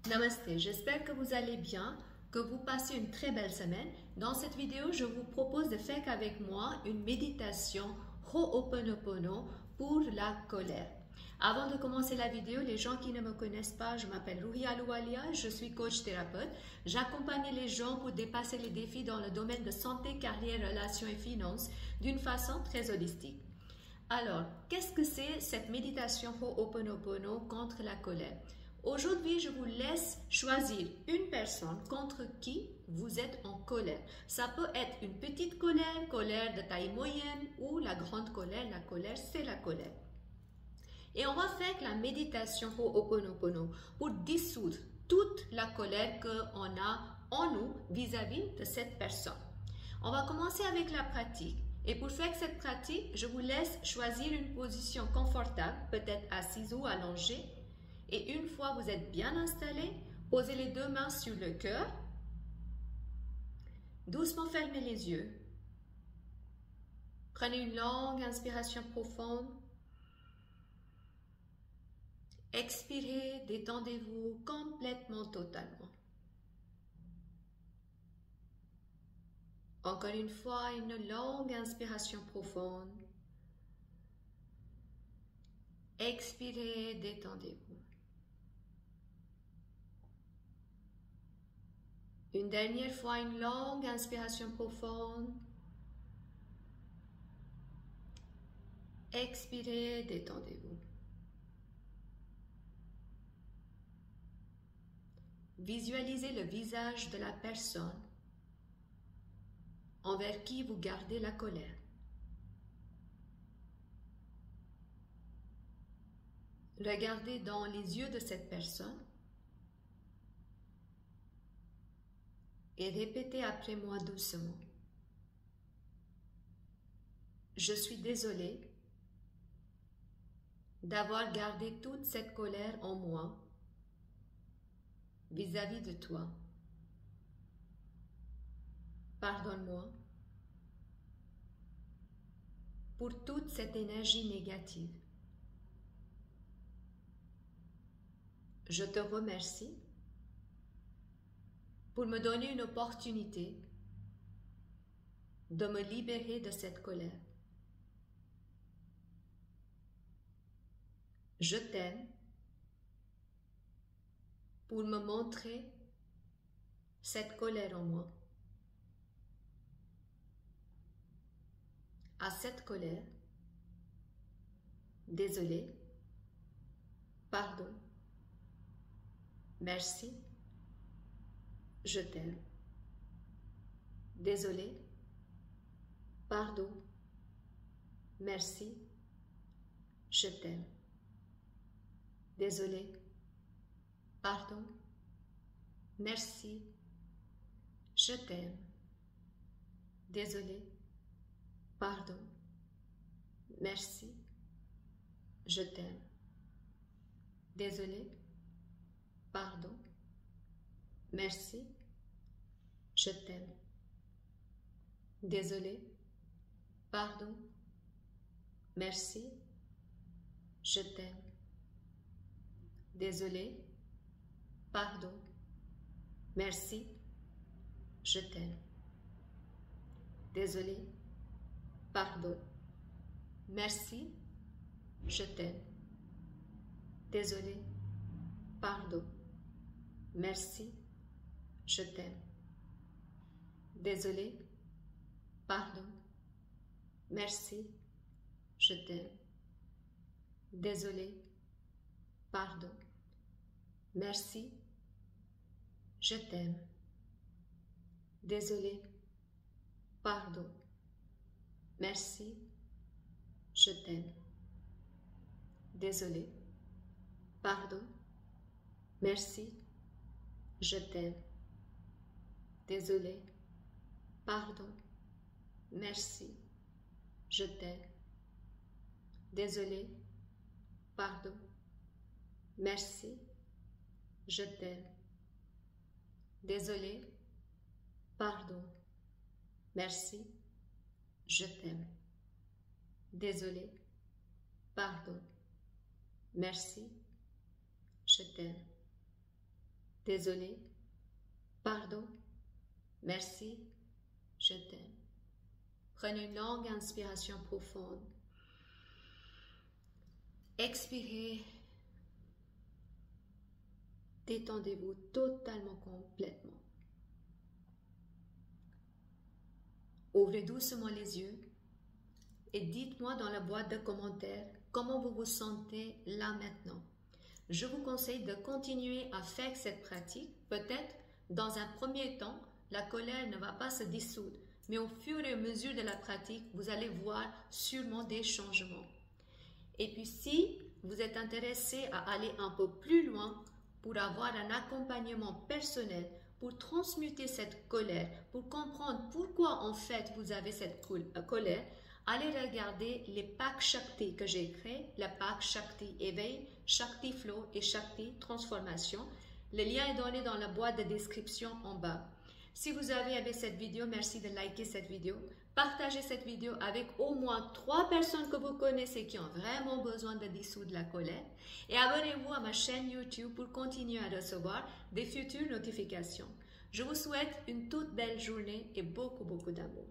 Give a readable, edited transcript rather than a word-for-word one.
Namaste, j'espère que vous allez bien, que vous passez une très belle semaine. Dans cette vidéo, je vous propose de faire avec moi une méditation Ho'oponopono pour la colère. Avant de commencer la vidéo, les gens qui ne me connaissent pas, je m'appelle Ruhi Aloualia, je suis coach thérapeute. J'accompagne les gens pour dépasser les défis dans le domaine de santé, carrière, relations et finances d'une façon très holistique. Alors, qu'est-ce que c'est cette méditation Ho'oponopono contre la colère? Aujourd'hui, je vous laisse choisir une personne contre qui vous êtes en colère. Ça peut être une petite colère, colère de taille moyenne ou la grande colère. La colère, c'est la colère. Et on va faire la méditation Ho'oponopono pour dissoudre toute la colère qu'on a en nous vis-à-vis de cette personne. On va commencer avec la pratique. Et pour faire cette pratique, je vous laisse choisir une position confortable, peut-être assise ou allongée. Et une fois vous êtes bien installé, posez les deux mains sur le cœur. Doucement fermez les yeux. Prenez une longue inspiration profonde. Expirez, détendez-vous complètement, totalement. Encore une fois, une longue inspiration profonde. Expirez, détendez-vous. Une dernière fois, une longue inspiration profonde. Expirez, détendez-vous. Visualisez le visage de la personne envers qui vous gardez la colère. Regardez dans les yeux de cette personne et répétez après moi doucement. Je suis désolée d'avoir gardé toute cette colère en moi vis-à-vis de toi. Pardonne-moi pour toute cette énergie négative. Je te remercie pour me donner une opportunité de me libérer de cette colère. Je t'aime pour me montrer cette colère en moi. À cette colère, désolé, pardon, merci, je t'aime. Désolé, pardon, merci, je t'aime. Désolé, pardon, merci, je t'aime. Désolé, pardon, merci, je t'aime. Désolé, pardon, merci, je t'aime. Désolé, pardon, merci, je t'aime. Désolé, pardon, merci, je t'aime. Désolé, pardon, merci, je t'aime. Désolé, pardon, merci, je t'aime. Désolé, pardon, merci, je t'aime. Désolé, pardon, merci, je t'aime. Désolé, pardon, merci, je t'aime. Désolé, pardon, merci, je t'aime. Désolé, pardon, merci, je t'aime. Désolé, pardon, merci, je t'aime. Désolé, pardon, merci, je t'aime. Désolé, pardon, merci, je t'aime. désolé, pardon, merci, je t'aime. Prenez une longue inspiration profonde. Expirez. Détendez-vous totalement, complètement. Ouvrez doucement les yeux et dites-moi dans la boîte de commentaires comment vous vous sentez là maintenant. Je vous conseille de continuer à faire cette pratique. Peut-être, dans un premier temps, la colère ne va pas se dissoudre, mais au fur et à mesure de la pratique, vous allez voir sûrement des changements. Et puis, si vous êtes intéressé à aller un peu plus loin pour avoir un accompagnement personnel, pour transmuter cette colère, pour comprendre pourquoi en fait vous avez cette colère, allez regarder les packs Shakti que j'ai créés, le pack Shakti Éveil, Shakti Flow et Shakti Transformation. Le lien est donné dans la boîte de description en bas. Si vous avez aimé cette vidéo, merci de liker cette vidéo. Partagez cette vidéo avec au moins 3 personnes que vous connaissez qui ont vraiment besoin de dissoudre la colère. Et abonnez-vous à ma chaîne YouTube pour continuer à recevoir des futures notifications. Je vous souhaite une toute belle journée et beaucoup d'amour.